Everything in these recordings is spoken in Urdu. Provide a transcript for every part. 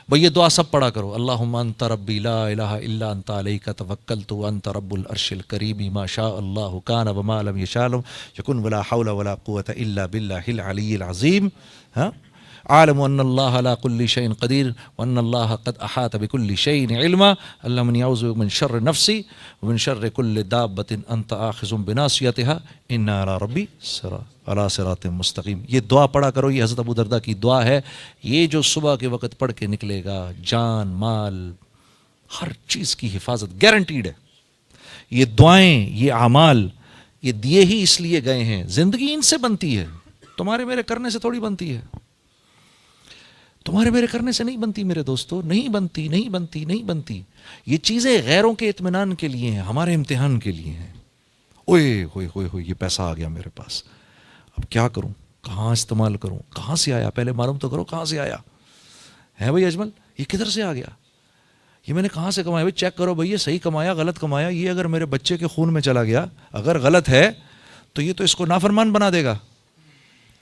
بھئی یہ دعا سب پڑھا کرو، اللہم انت ربی لا الہ الا انت علیک توکلت وانت رب العرش الکریم ما شاء اللہ کان وما لم یشاء لم یکن ولا حول ولا قوة الا باللہ العلی العظیم. ہاں عالم ان اللہ علی کل شیء قدیر وان اللہ قد احاط بکل شیء علما. اللہم انی اعوذ بک من شر نفسی ومن شر کل دابۃ انت آخذ بناصیتها ان علی ربی علی صراط مستقیم. یہ دعا پڑھا کرو، یہ حضرت ابو درداء کی دعا ہے. یہ جو صبح کے وقت پڑھ کے نکلے گا، جان مال ہر چیز کی حفاظت گارنٹیڈ ہے. یہ دعائیں، یہ اعمال، یہ دیے ہی اس لیے گئے ہیں. زندگی ان سے بنتی ہے، تمہارے میرے کرنے سے تھوڑی بنتی ہے. تمہارے میرے کرنے سے نہیں بنتی میرے دوستو، نہیں بنتی نہیں بنتی نہیں بنتی. یہ چیزیں غیروں کے اطمینان کے لیے ہیں، ہمارے امتحان کے لیے ہیں. اوئے ہوئے ہوئے ہوئے یہ پیسہ آ گیا میرے پاس، اب کیا کروں، کہاں استعمال کروں، کہاں سے آیا، پہلے معلوم تو کرو کہاں سے آیا ہے. بھائی اجمل یہ کدھر سے آ گیا، یہ میں نے کہاں سے کمایا. بھائی چیک کرو بھائی یہ صحیح کمایا غلط کمایا. یہ اگر میرے بچے کے خون میں چلا گیا، اگر غلط ہے تو یہ تو اس کو نافرمان بنا دے گا.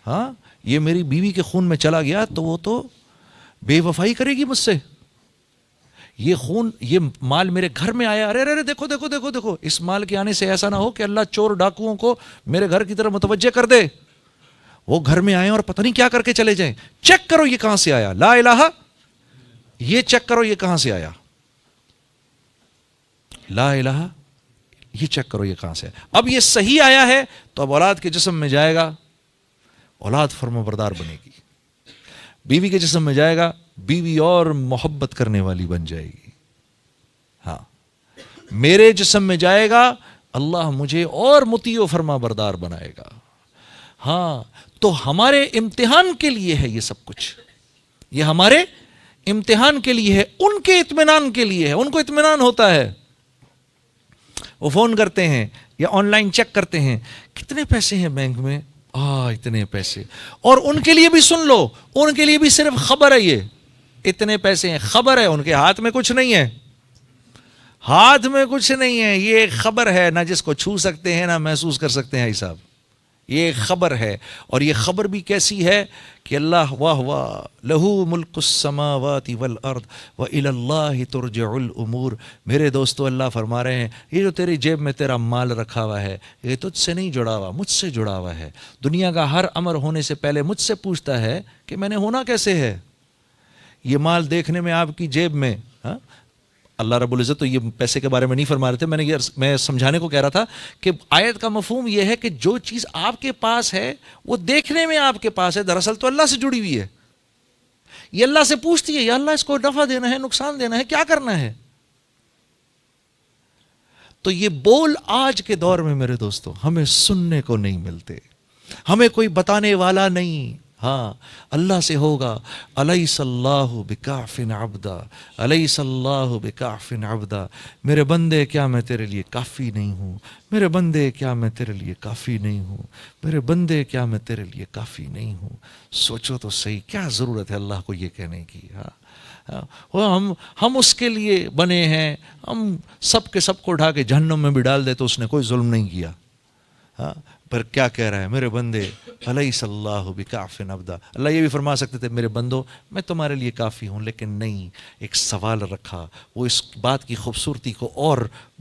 ہاں یہ میری بیوی کے خون میں چلا گیا تو وہ تو بے وفائی کرے گی مجھ سے. یہ خون، یہ مال میرے گھر میں آیا، ارے ارے دیکھو دیکھو دیکھو دیکھو، اس مال کے آنے سے ایسا نہ ہو کہ اللہ چور ڈاکوؤں کو میرے گھر کی طرف متوجہ کر دے، وہ گھر میں آئے اور پتہ نہیں کیا کر کے چلے جائیں. چیک کرو یہ کہاں سے آیا، لا الہ، یہ چیک کرو یہ کہاں سے آیا، لا الہ، یہ چیک کرو یہ کہاں سے آیا. اب یہ صحیح آیا ہے تو اب اولاد کے جسم میں جائے گا، اولاد فرمانبردار بنے گی. بیوی کے جسم میں جائے گا، بیوی اور محبت کرنے والی بن جائے گی. ہاں میرے جسم میں جائے گا، اللہ مجھے اور مطیع و فرما بردار بنائے گا. ہاں تو ہمارے امتحان کے لیے ہے یہ سب کچھ، یہ ہمارے امتحان کے لیے ہے، ان کے اطمینان کے لیے ہے. ان کو اطمینان ہوتا ہے، وہ فون کرتے ہیں یا آن لائن چیک کرتے ہیں کتنے پیسے ہیں بینک میں، اتنے پیسے. اور ان کے لیے بھی سن لو، ان کے لیے بھی صرف خبر ہے، یہ اتنے پیسے ہیں، خبر ہے، ان کے ہاتھ میں کچھ نہیں ہے، ہاتھ میں کچھ نہیں ہے. یہ ایک خبر ہے، نہ جس کو چھو سکتے ہیں نہ محسوس کر سکتے ہیں صاحب. یہ ایک خبر ہے، اور یہ خبر بھی کیسی ہے کہ اللہ واہ واہ لہو ملک السماوات والارض والى اللہ ترجع الامور. میرے دوستو اللہ فرما رہے ہیں یہ جو تیری جیب میں تیرا مال رکھا ہوا ہے یہ تجھ سے نہیں جڑا ہوا، مجھ سے جڑا ہوا ہے. دنیا کا ہر امر ہونے سے پہلے مجھ سے پوچھتا ہے کہ میں نے ہونا کیسے ہے. یہ مال دیکھنے میں آپ کی جیب میں، اللہ رب العزت تو یہ پیسے کے بارے میں نہیں فرما رہے تھے، میں سمجھانے کو کہہ رہا تھا کہ آیت کا مفہوم یہ ہے کہ جو چیز آپ کے پاس ہے وہ دیکھنے میں آپ کے پاس ہے، دراصل تو اللہ سے جڑی ہوئی ہے. یہ اللہ سے پوچھتی ہے یا اللہ اس کو نفع دینا ہے، نقصان دینا ہے، کیا کرنا ہے. تو یہ بول آج کے دور میں میرے دوستو ہمیں سننے کو نہیں ملتے، ہمیں کوئی بتانے والا نہیں. ہاں اللہ سے ہوگا، الیس اللہ بکاف عبدا، الیس اللہ بکاف عبدا. میرے بندے کیا میں تیرے لیے کافی نہیں ہوں، میرے بندے کیا میں تیرے لیے کافی نہیں ہوں، میرے بندے کیا میں تیرے لیے کافی نہیں ہوں. سوچو تو صحیح، کیا ضرورت ہے اللہ کو یہ کہنے کی. ہم اس کے لیے بنے ہیں، ہم سب کے سب کو اٹھا کے جہنم میں بھی ڈال دے تو اس نے کوئی ظلم نہیں کیا. پر کیا کہہ رہا ہے، میرے بندے الیس اللہ بکاف عبدا. اللہ یہ بھی فرما سکتے تھے میرے بندو میں تمہارے لیے کافی ہوں، لیکن نہیں، ایک سوال رکھا، وہ اس بات کی خوبصورتی کو اور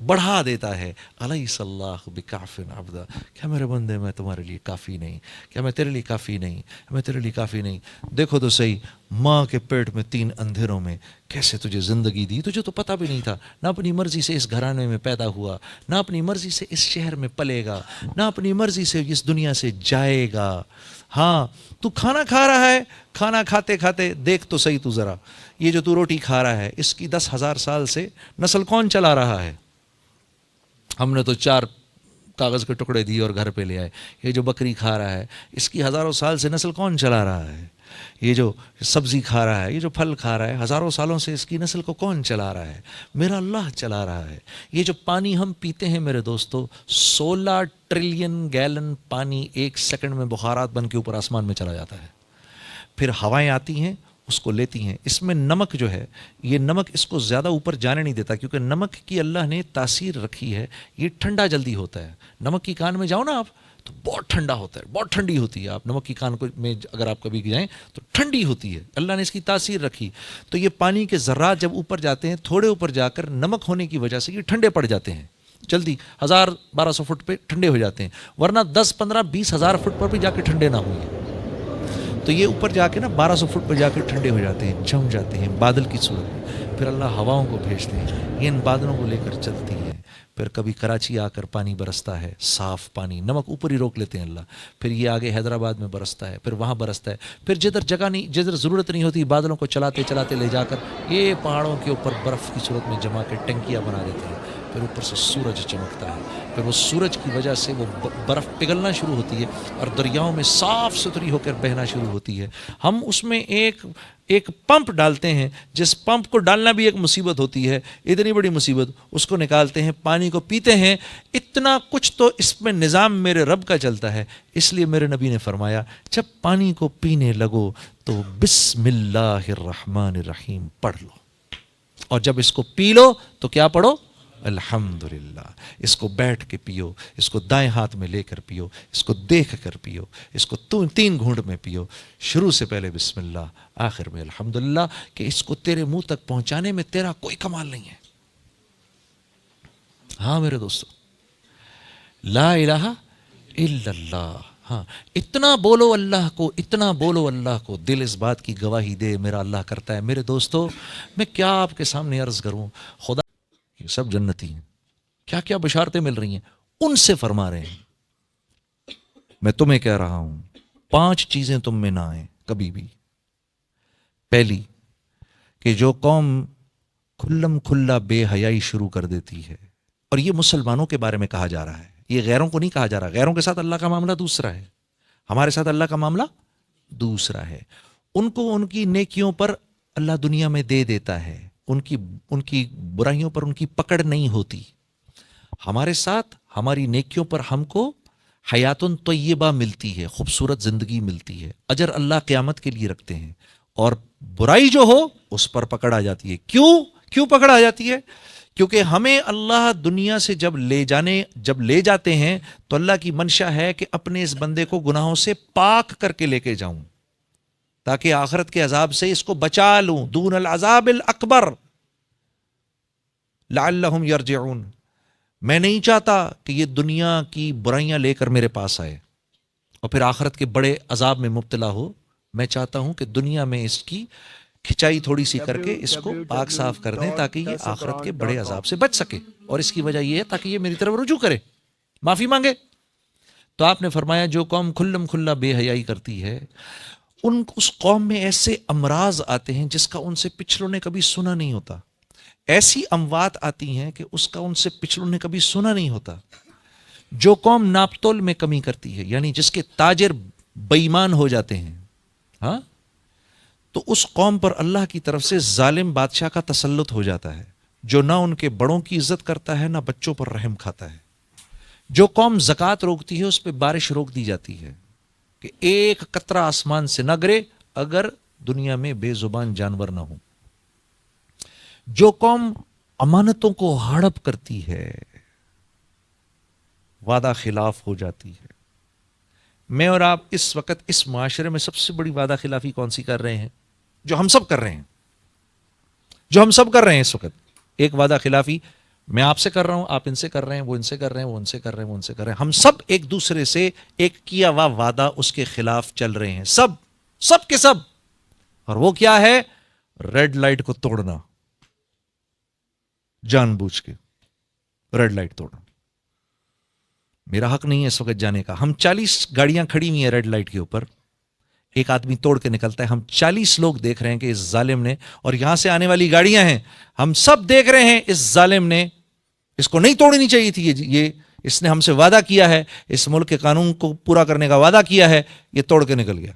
بڑھا دیتا ہے. الیس اللہ بکاف عبدا، کیا میرے بندے میں تمہارے لیے کافی نہیں، کیا میں تیرے لیے کافی نہیں، میں تیرے لیے کافی نہیں. دیکھو تو صحیح، ماں کے پیٹ میں 3 اندھیروں میں کیسے تجھے زندگی دی، تجھے تو پتہ بھی نہیں تھا. نہ اپنی مرضی سے اس گھرانے میں پیدا ہوا، نہ اپنی مرضی سے اس شہر میں پلے گا، نہ اپنی مرضی سے اس دنیا سے جائے گا. ہاں تو کھانا کھا رہا ہے، کھانا کھاتے کھاتے دیکھ تو صحیح تو ذرا، یہ جو تو روٹی کھا رہا ہے اس کی 10,000 سال سے نسل کون چلا رہا ہے. ہم نے تو 4 کاغذ کے ٹکڑے دیے اور گھر پہ لے آئے. یہ جو بکری کھا رہا ہے اس کی ہزاروں سال سے نسل کون چلا رہا ہے. یہ جو سبزی کھا رہا ہے، یہ جو پھل کھا رہا ہے، ہزاروں سالوں سے اس کی نسل کو کون چلا رہا ہے؟ میرا اللہ چلا رہا ہے. یہ جو پانی ہم پیتے ہیں میرے دوستو، 16 ٹریلین گیلن پانی 1 سیکنڈ میں بخارات بن کے اوپر آسمان میں چلا جاتا ہے. پھر ہوائیں آتی ہیں اس کو لیتی ہیں. اس میں نمک جو ہے، یہ نمک اس کو زیادہ اوپر جانے نہیں دیتا، کیونکہ نمک کی اللہ نے تاثیر رکھی ہے، یہ ٹھنڈا جلدی ہوتا ہے. نمک کی کان میں جاؤ نا آپ تو بہت ٹھنڈا ہوتا ہے، بہت ٹھنڈی ہوتی ہے. آپ نمک کی کان کو میں اگر آپ کبھی جائیں تو ٹھنڈی ہوتی ہے، اللہ نے اس کی تاثیر رکھی. تو یہ پانی کے ذرات جب اوپر جاتے ہیں، تھوڑے اوپر جا کر نمک ہونے کی وجہ سے یہ ٹھنڈے پڑ جاتے ہیں، جلدی 1000-1200 فٹ پہ ٹھنڈے ہو جاتے ہیں، ورنہ 10-15-20 ہزار فٹ پر بھی جا کے ٹھنڈے نہ ہوئے. تو یہ اوپر جا کے نا 1200 فٹ پر جا کے ٹھنڈے ہو جاتے ہیں، جم جاتے ہیں بادل کی صورت میں. پھر اللہ ہواؤں کو بھیجتے ہیں، یہ ان بادلوں کو لے کر چلتی ہیں. پھر کبھی کراچی آ کر پانی برستا ہے، صاف پانی، نمک اوپر ہی روک لیتے ہیں اللہ. پھر یہ آگے حیدرآباد میں برستا ہے، پھر وہاں برستا ہے. پھر جدھر جگہ نہیں، جدھر ضرورت نہیں ہوتی، بادلوں کو چلاتے چلاتے لے جا کر یہ پہاڑوں کے اوپر برف کی صورت میں جما کے ٹنکیاں بنا دیتے ہیں. پھر اوپر سے سورج چمکتا ہے، پھر وہ سورج کی وجہ سے وہ برف پگھلنا شروع ہوتی ہے اور دریاؤں میں صاف ستھری ہو کر بہنا شروع ہوتی ہے. ہم اس میں ایک پمپ ڈالتے ہیں، جس پمپ کو ڈالنا بھی ایک مصیبت ہوتی ہے، اتنی بڑی مصیبت. اس کو نکالتے ہیں، پانی کو پیتے ہیں. اتنا کچھ تو اس میں نظام میرے رب کا چلتا ہے. اس لیے میرے نبی نے فرمایا جب پانی کو پینے لگو تو بسم اللہ الرحمن الرحیم پڑھ لو، اور جب اس کو پی لو تو کیا پڑھو؟ الحمدللہ. اس کو بیٹھ کے پیو، اس کو دائیں ہاتھ میں لے کر پیو، اس کو دیکھ کر پیو، اس کو 3 گھونٹ میں پیو. شروع سے پہلے بسم اللہ، آخر میں الحمدللہ، کہ اس کو تیرے منہ تک پہنچانے میں تیرا کوئی کمال نہیں ہے. ہاں میرے دوستو، لا الہ الا اللہ. ہاں، اتنا بولو اللہ کو، اتنا بولو اللہ کو. دل اس بات کی گواہی دے میرا اللہ کرتا ہے. میرے دوستو، میں کیا آپ کے سامنے عرض کروں، خدا یہ سب جنتی ہیں، کیا کیا بشارتیں مل رہی ہیں ان سے فرما رہے ہیں. میں تمہیں کہہ رہا ہوں 5 چیزیں تم میں نہ آئیں کبھی بھی. پہلی، کہ جو قوم کھلم کھلا بے حیائی شروع کر دیتی ہے، اور یہ مسلمانوں کے بارے میں کہا جا رہا ہے، یہ غیروں کو نہیں کہا جا رہا. غیروں کے ساتھ اللہ کا معاملہ دوسرا ہے، ہمارے ساتھ اللہ کا معاملہ دوسرا ہے. ان کو ان کی نیکیوں پر اللہ دنیا میں دے دیتا ہے، ان کی برائیوں پر ان کی پکڑ نہیں ہوتی. ہمارے ساتھ ہماری نیکیوں پر ہم کو حیات طیبہ ملتی ہے، خوبصورت زندگی ملتی ہے، اجر اللہ قیامت کے لیے رکھتے ہیں. اور برائی جو ہو اس پر پکڑ آ جاتی ہے. کیوں پکڑ آ جاتی ہے؟ کیونکہ ہمیں اللہ دنیا سے جب لے جاتے ہیں تو اللہ کی منشا ہے کہ اپنے اس بندے کو گناہوں سے پاک کر کے لے کے جاؤں، تاکہ آخرت کے عذاب سے اس کو بچا لوں، دون العذاب الاکبر لعلہم یرجعون. میں نہیں چاہتا کہ یہ دنیا کی برائیاں لے کر میرے پاس آئے اور پھر آخرت کے بڑے عذاب میں مبتلا ہو. میں چاہتا ہوں کہ دنیا میں اس کی کھچائی تھوڑی سی کر کے اس کو پاک صاف کر دیں، تاکہ یہ آخرت کے بڑے عذاب سے بچ سکے. اور اس کی وجہ یہ ہے تاکہ یہ میری طرف رجوع کرے، معافی مانگے. تو آپ نے فرمایا جو قوم کھلم کھلا بے حیائی کرتی ہے، اس قوم میں ایسے امراض آتے ہیں جس کا ان سے پچھلوں نے کبھی سنا نہیں ہوتا. ایسی اموات آتی ہیں کہ اس کا ان سے پچھلوں نے کبھی سنا نہیں ہوتا. جو قوم ناپتول میں کمی کرتی ہے، یعنی جس کے تاجر بے ایمان ہو جاتے ہیں، ہاں، تو اس قوم پر اللہ کی طرف سے ظالم بادشاہ کا تسلط ہو جاتا ہے، جو نہ ان کے بڑوں کی عزت کرتا ہے، نہ بچوں پر رحم کھاتا ہے. جو قوم زکوٰۃ روکتی ہے اس پہ بارش روک دی جاتی ہے کہ ایک قطرہ آسمان سے نہ گرے اگر دنیا میں بے زبان جانور نہ ہوں. جو قوم امانتوں کو ہڑپ کرتی ہے، وعدہ خلاف ہو جاتی ہے. میں اور آپ اس وقت اس معاشرے میں سب سے بڑی وعدہ خلافی کون سی کر رہے ہیں؟ جو ہم سب کر رہے ہیں اس وقت. ایک وعدہ خلافی میں آپ سے کر رہا ہوں، آپ ان سے کر رہے ہیں، وہ ان سے کر رہے ہیں، وہ ان سے کر رہے ہیں، وہ ان سے کر رہے ہیں. ہم سب ایک دوسرے سے ایک کیا ہوا وعدہ اس کے خلاف چل رہے ہیں، سب کے سب. اور وہ کیا ہے؟ ریڈ لائٹ کو توڑنا، جان بوجھ کے ریڈ لائٹ توڑنا. میرا حق نہیں ہے اس وقت جانے کا. ہم 40 گاڑیاں کھڑی ہوئی ہیں ریڈ لائٹ کے اوپر، ایک آدمی توڑ کے نکلتا ہے، ہم 40 لوگ دیکھ رہے ہیں کہ اس ظالم نے، اور یہاں سے آنے والی گاڑیاں ہیں، ہم سب دیکھ رہے ہیں اس ظالم نے، اس کو نہیں توڑنی چاہیے تھی. یہ اس نے ہم سے وعدہ کیا ہے، اس ملک کے قانون کو پورا کرنے کا وعدہ کیا ہے، یہ توڑ کے نکل گیا.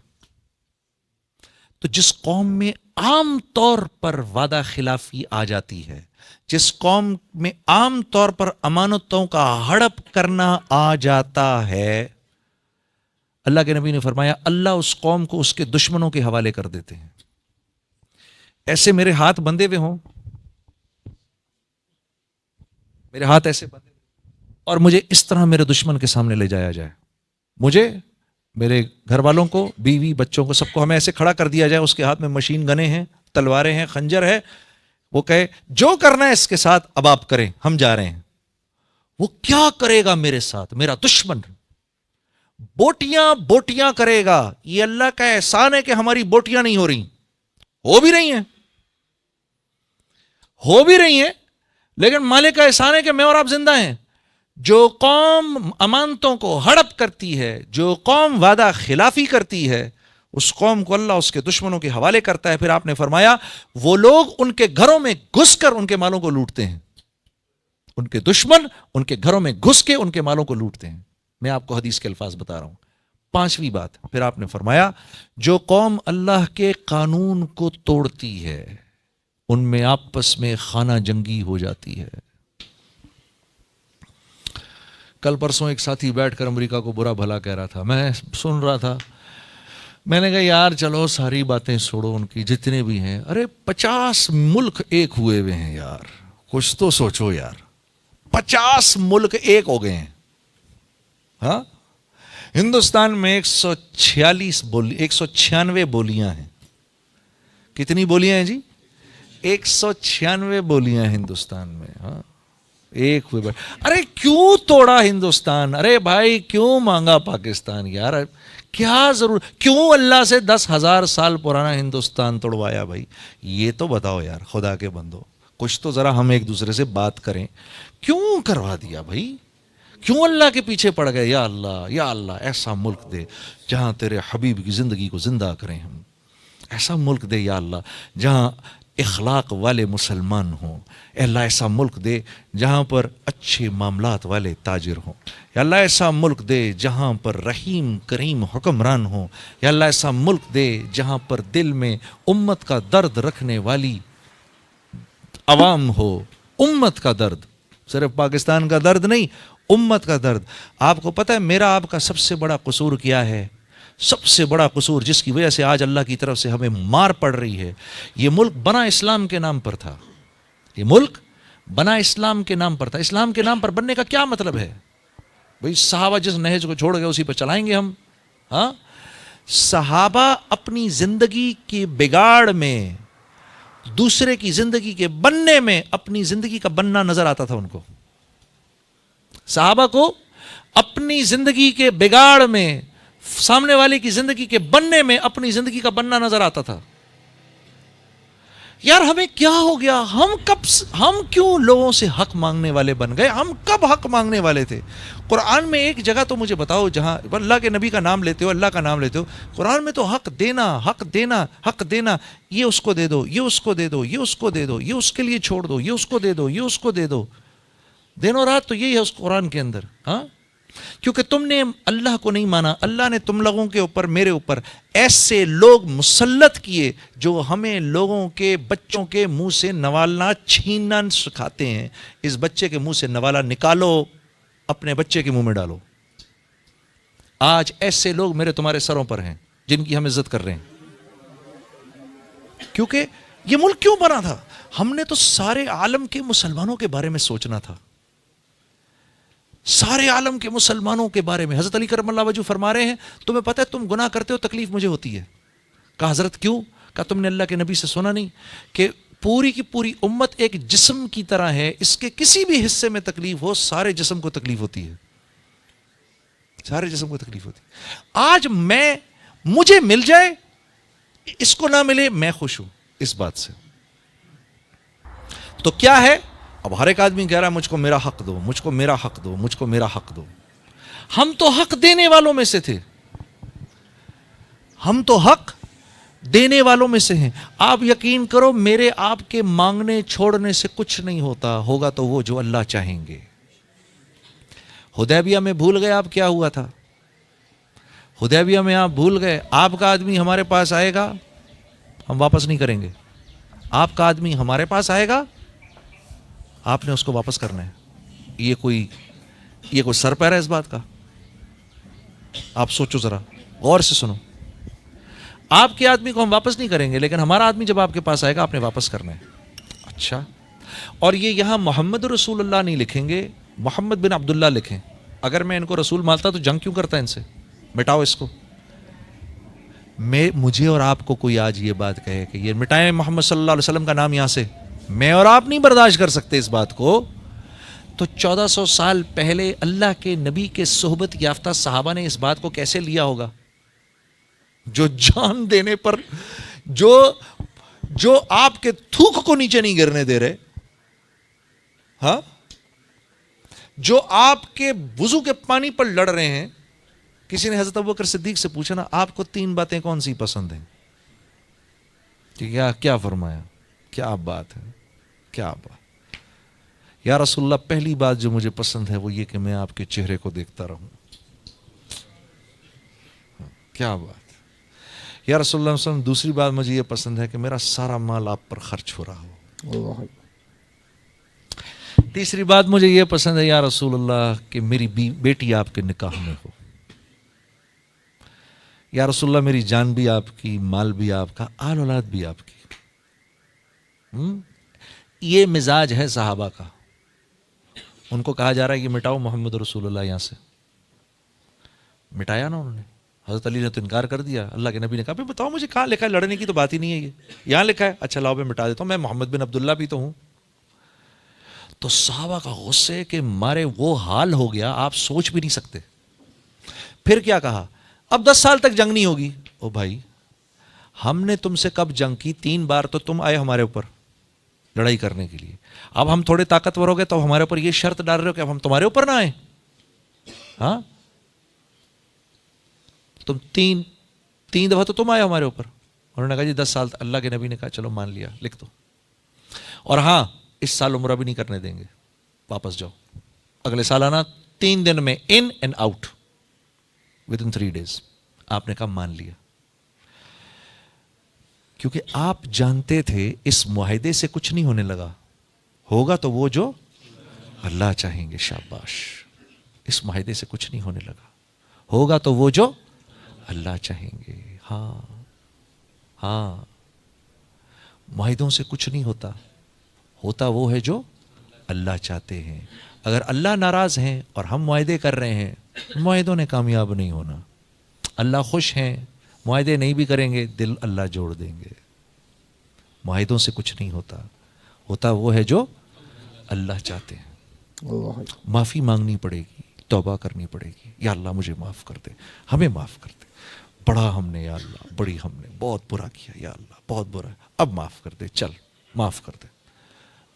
تو جس قوم میں عام طور پر وعدہ خلافی آ جاتی ہے، جس قوم میں عام طور پر امانتوں کا ہڑپ کرنا آ جاتا ہے، اللہ کے نبی نے فرمایا اللہ اس قوم کو اس کے دشمنوں کے حوالے کر دیتے ہیں. ایسے میرے ہاتھ بندھے ہوئے ہوں، میرے ہاتھ ایسے بندھے اور مجھے اس طرح میرے دشمن کے سامنے لے جایا جائے، مجھے، میرے گھر والوں کو، بیوی بچوں کو، سب کو ہمیں ایسے کھڑا کر دیا جائے، اس کے ہاتھ میں مشین گنے ہیں، تلواریں ہیں، خنجر ہے، وہ کہے جو کرنا ہے اس کے ساتھ اب آپ کریں، ہم جا رہے ہیں. وہ کیا کرے گا میرے ساتھ؟ میرا دشمن بوٹیاں بوٹیاں کرے گا. یہ اللہ کا احسان ہے کہ ہماری بوٹیاں نہیں ہو رہی، ہو بھی رہی ہیں، ہو بھی رہی ہیں، لیکن مالک کا احسان ہے کہ میں اور آپ زندہ ہیں. جو قوم امانتوں کو ہڑپ کرتی ہے، جو قوم وعدہ خلافی کرتی ہے، اس قوم کو اللہ اس کے دشمنوں کے حوالے کرتا ہے. پھر آپ نے فرمایا وہ لوگ ان کے گھروں میں گھس کر ان کے مالوں کو لوٹتے ہیں. ان کے دشمن ان کے گھروں میں گھس کے ان کے مالوں کو لوٹتے ہیں. میں آپ کو حدیث کے الفاظ بتا رہا ہوں. پانچویں بات پھر آپ نے فرمایا جو قوم اللہ کے قانون کو توڑتی ہے ان میں آپس میں خانہ جنگی ہو جاتی ہے. کل پرسوں ایک ساتھی بیٹھ کر امریکہ کو برا بھلا کہہ رہا تھا، میں سن رہا تھا. میں نے کہا یار چلو ساری باتیں چھوڑو ان کی، جتنے بھی ہیں، ارے 50 ملک ایک ہوئے ہوئے ہیں یار، کچھ تو سوچو یار. 50 ملک ایک ہو گئے ہیں. ہاں، ہندوستان میں 196 بولیاں ہیں. کتنی بولیاں ہیں جی؟ 196 بولیاں ہندوستان میں. ہاں، ایک ہوئے. ارے کیوں توڑا ہندوستان؟ ارے بھائی کیوں مانگا پاکستان یار؟ کیا ضرور؟ کیوں اللہ سے 10,000 سال پرانا ہندوستان توڑوایا بھائی؟ یہ تو بتاؤ یار خدا کے بندو، کچھ تو ذرا ہم ایک دوسرے سے بات کریں. کیوں کروا دیا بھائی؟ کیوں اللہ کے پیچھے پڑ گئے؟ یا اللہ یا اللہ ایسا ملک دے جہاں تیرے حبیب کی زندگی کو زندہ کریں ہم. ایسا ملک دے یا اللہ جہاں اخلاق والے مسلمان ہوں. اے اللہ ایسا ملک دے جہاں پر اچھے معاملات والے تاجر ہوں. یا اللہ ایسا ملک دے جہاں پر رحیم کریم حکمران ہوں. یا اللہ ایسا ملک دے جہاں پر دل میں امت کا درد رکھنے والی عوام ہو. امت کا درد، صرف پاکستان کا درد نہیں، امت کا درد. آپ کو پتہ ہے میرا آپ کا سب سے بڑا قصور کیا ہے؟ سب سے بڑا قصور جس کی وجہ سے آج اللہ کی طرف سے ہمیں مار پڑ رہی ہے، یہ ملک بنا اسلام کے نام پر تھا. یہ ملک بنا اسلام کے نام پر تھا. اسلام کے نام پر بننے کا کیا مطلب ہے بھئی؟ صحابہ جس نہج کو چھوڑ گئے اسی پر چلائیں گے ہم. ہاں، صحابہ اپنی زندگی کے بگاڑ میں، دوسرے کی زندگی کے بننے میں اپنی زندگی کا بننا نظر آتا تھا ان کو. صحابہ کو اپنی زندگی کے بگاڑ میں، سامنے والے کی زندگی کے بننے میں اپنی زندگی کا بننا نظر آتا تھا. یار ہمیں کیا ہو گیا؟ ہم کیوں لوگوں سے حق مانگنے والے بن گئے؟ ہم کب حق مانگنے والے تھے؟ قرآن میں ایک جگہ تو مجھے بتاؤ جہاں اللہ کے نبی کا نام لیتے ہو، اللہ کا نام لیتے ہو، قرآن میں تو حق دینا حق دینا حق دینا، یہ اس کو دے دو، یہ اس کو دے دو، یہ اس کو دے دو، یہ اس کے لیے چھوڑ دو، یہ اس کو دے دو، یہ اس کو دے دو. دن و رات تو یہی ہے اس قرآن کے اندر. ہاں، کیونکہ تم نے اللہ کو نہیں مانا. اللہ نے تم لوگوں کے اوپر، میرے اوپر ایسے لوگ مسلط کیے جو ہمیں لوگوں کے بچوں کے منہ سے نوالنا چھیننا سکھاتے ہیں. اس بچے کے منہ سے نوالا نکالو، اپنے بچے کے منہ میں ڈالو. آج ایسے لوگ میرے تمہارے سروں پر ہیں جن کی ہم عزت کر رہے ہیں. کیونکہ یہ ملک کیوں بنا تھا؟ ہم نے تو سارے عالم کے مسلمانوں کے بارے میں سوچنا تھا. سارے عالم کے مسلمانوں کے بارے میں. حضرت علی کرم اللہ وجہ فرما رہے ہیں تمہیں پتہ ہے تم گناہ کرتے ہو تکلیف مجھے ہوتی ہے. کہا حضرت کیوں؟ کہا تم نے اللہ کے نبی سے سنا نہیں کہ پوری کی پوری امت ایک جسم کی طرح ہے، اس کے کسی بھی حصے میں تکلیف ہو سارے جسم کو تکلیف ہوتی ہے. سارے جسم کو تکلیف ہوتی ہے. آج مجھے مل جائے، اس کو نہ ملے، میں خوش ہوں اس بات سے. تو کیا ہے؟ اب ہر ایک آدمی کہہ رہا ہے مجھ کو میرا حق دو، مجھ کو میرا حق دو، مجھ کو میرا حق دو. ہم تو حق دینے والوں میں سے تھے، ہم تو حق دینے والوں میں سے ہیں. آپ یقین کرو میرے آپ کے مانگنے چھوڑنے سے کچھ نہیں ہوتا، ہوگا تو وہ جو اللہ چاہیں گے. حدیبیہ میں بھول گئے آپ کیا ہوا تھا؟ حدیبیہ میں آپ بھول گئے آپ کا آدمی ہمارے پاس آئے گا ہم واپس نہیں کریں گے. آپ کا آدمی ہمارے پاس آئے گا، آپ نے اس کو واپس کرنا ہے. یہ کوئی سر پیر ہے اس بات کا؟ آپ سوچو ذرا، غور سے سنو. آپ کے آدمی کو ہم واپس نہیں کریں گے، لیکن ہمارا آدمی جب آپ کے پاس آئے گا آپ نے واپس کرنا ہے. اچھا، اور یہ یہاں محمد رسول اللہ نہیں لکھیں گے، محمد بن عبداللہ لکھیں. اگر میں ان کو رسول مانتا تو جنگ کیوں کرتا ان سے؟ مٹاؤ اس کو. مجھے اور آپ کو کوئی آج یہ بات کہے کہ یہ مٹائیں محمد صلی اللہ علیہ وسلم کا نام یہاں سے, میں اور آپ نہیں برداشت کر سکتے اس بات کو. تو 1400 سال پہلے اللہ کے نبی کے صحبت یافتہ صحابہ نے اس بات کو کیسے لیا ہوگا, جو جان دینے پر جو آپ کے تھوک کو نیچے نہیں گرنے دے رہے, ہاں, جو آپ کے وضو کے پانی پر لڑ رہے ہیں. کسی نے حضرت ابوبکر صدیق سے پوچھا نا, آپ کو 3 باتیں کون سی پسند ہیں؟ کیا فرمایا, کیا بات ہے, کیا بات. یا رسول اللہ, پہلی بات جو مجھے پسند ہے وہ یہ کہ میں آپ کے چہرے کو دیکھتا رہوں. کیا بات. یا رسول اللہ صلی اللہ علیہ وسلم, دوسری بات مجھے یہ پسند ہے کہ میرا سارا مال آپ پر خرچ ہو رہا ہو. تیسری بات مجھے یہ پسند ہے یا رسول اللہ کہ میری بیٹی آپ کے نکاح میں ہو. یا رسول اللہ, میری جان بھی آپ کی, مال بھی آپ کا, آل اولاد بھی آپ کی. یہ مزاج ہے صحابہ کا. ان کو کہا جا رہا ہے کہ مٹاؤ محمد رسول اللہ یہاں سے. مٹایا نا انہوں نے. حضرت علی نے تو انکار کر دیا. اللہ کے نبی نے کہا بتاؤ مجھے کہاں لکھا ہے, لڑنے کی تو بات ہی نہیں ہے, یہ یہاں لکھا ہے. اچھا لاؤ میں مٹا دیتا ہوں, میں محمد بن عبداللہ بھی تو ہوں. تو صحابہ کا غصے کے مارے وہ حال ہو گیا آپ سوچ بھی نہیں سکتے. پھر کیا کہا, اب 10 سال تک جنگ نہیں ہوگی. او بھائی, ہم نے تم سے کب جنگ کی؟ 3 بار تو تم آئے ہمارے اوپر لڑائی کرنے کے لیے. اب ہم تھوڑے طاقتور ہو گئے تو ہمارے اوپر یہ شرط ڈال رہے ہو کہ اب ہم تمہارے اوپر نہ آئیں. ہاں, تم تین دفعہ تو تم آئے ہمارے اوپر. انہوں نے کہا جی 10 سال. اللہ کے نبی نے کہا چلو مان لیا, لکھ دو. اور ہاں, اس سال عمرہ بھی نہیں کرنے دیں گے, واپس جاؤ. اگلے سال آنا, 3 دن میں in and out within 3 days. آپ نے کہا مان لیا, کیونکہ آپ جانتے تھے اس معاہدے سے کچھ نہیں ہونے لگا. ہوگا تو وہ جو اللہ چاہیں گے. شاباش, اس معاہدے سے کچھ نہیں ہونے لگا. ہوگا تو وہ جو اللہ چاہیں گے. ہاں ہاں, معاہدوں سے کچھ نہیں ہوتا, ہوتا وہ ہے جو اللہ چاہتے ہیں. اگر اللہ ناراض ہیں اور ہم معاہدے کر رہے ہیں, معاہدوں نے کامیاب نہیں ہونا. اللہ خوش ہیں, معاہدے نہیں بھی کریں گے, دل اللہ جوڑ دیں گے. معاہدوں سے کچھ نہیں ہوتا, ہوتا وہ ہے جو اللہ چاہتے ہیں. معافی مانگنی پڑے گی, توبہ کرنی پڑے گی. یا اللہ مجھے معاف کر دے, ہمیں معاف کر دے. بڑا ہم نے یا اللہ, بڑی ہم نے بہت برا کیا یا اللہ, بہت برا ہے, اب معاف کر دے, چل معاف کر دے.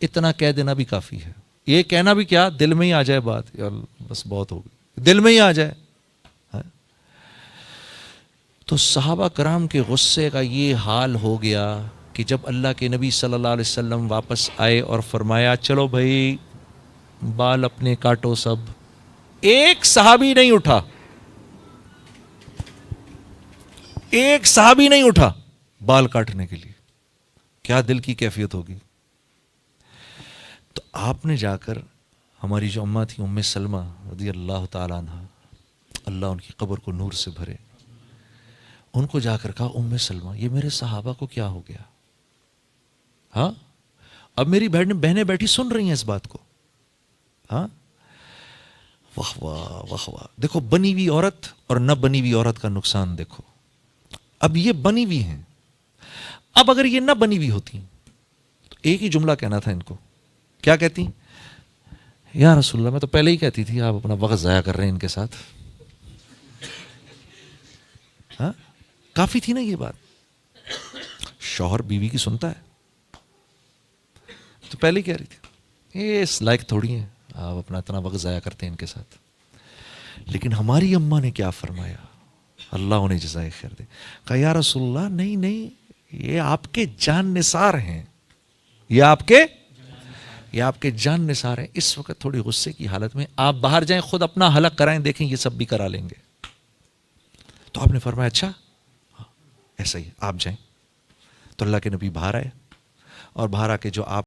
اتنا کہہ دینا بھی کافی ہے. یہ کہنا بھی کیا, دل میں ہی آ جائے بات, یا اللہ بس بہت ہو گئی, دل میں ہی آ جائے. تو صحابہ کرام کے غصے کا یہ حال ہو گیا کہ جب اللہ کے نبی صلی اللہ علیہ وسلم واپس آئے اور فرمایا چلو بھائی بال اپنے کاٹو سب, ایک صحابی نہیں اٹھا, ایک صحابی نہیں اٹھا بال کاٹنے کے لیے. کیا دل کی کیفیت ہوگی. تو آپ نے جا کر ہماری جو اماں تھی ام سلمہ رضی اللہ تعالیٰ عنہ, اللہ ان کی قبر کو نور سے بھرے, ان کو جا کر کہا ام سلمہ یہ میرے صحابہ کو کیا ہو گیا. ہاں, اب میری بہنیں بیٹھی سن رہی ہیں اس بات کو. ہاں, واہ واہ واہ واہ. دیکھو بنی ہوئی عورت اور نہ بنی ہوئی عورت کا نقصان دیکھو. اب یہ بنی ہوئی ہیں, اب اگر یہ نہ بنی ہوئی ہوتی تو ایک ہی جملہ کہنا تھا ان کو. کیا کہتی, یا رسول اللہ میں تو پہلے ہی کہتی تھی آپ اپنا وقت ضائع کر رہے ہیں ان کے ساتھ. ہاں, کافی تھی نا یہ بات. شوہر بیوی کی سنتا ہے تو پہلے ہی کہہ رہی تھی یہ اس لائق تھوڑی ہیں آپ اپنا اتنا وقت ضائع کرتے ہیں ان کے ساتھ. لیکن ہماری اماں نے کیا فرمایا, اللہ انہیں جزائے خیر دے, کہا یا رسول اللہ نہیں نہیں, یہ آپ کے جان نثار ہیں, یہ آپ کے جان نثار ہیں. اس وقت تھوڑی غصے کی حالت میں آپ باہر جائیں, خود اپنا حلق کرائیں, دیکھیں یہ سب بھی کرا لیں گے. تو آپ نے فرمایا اچھا ایسا ہی آپ جائیں. تو اللہ کے نبی باہر آئے اور باہر آ کے جو آپ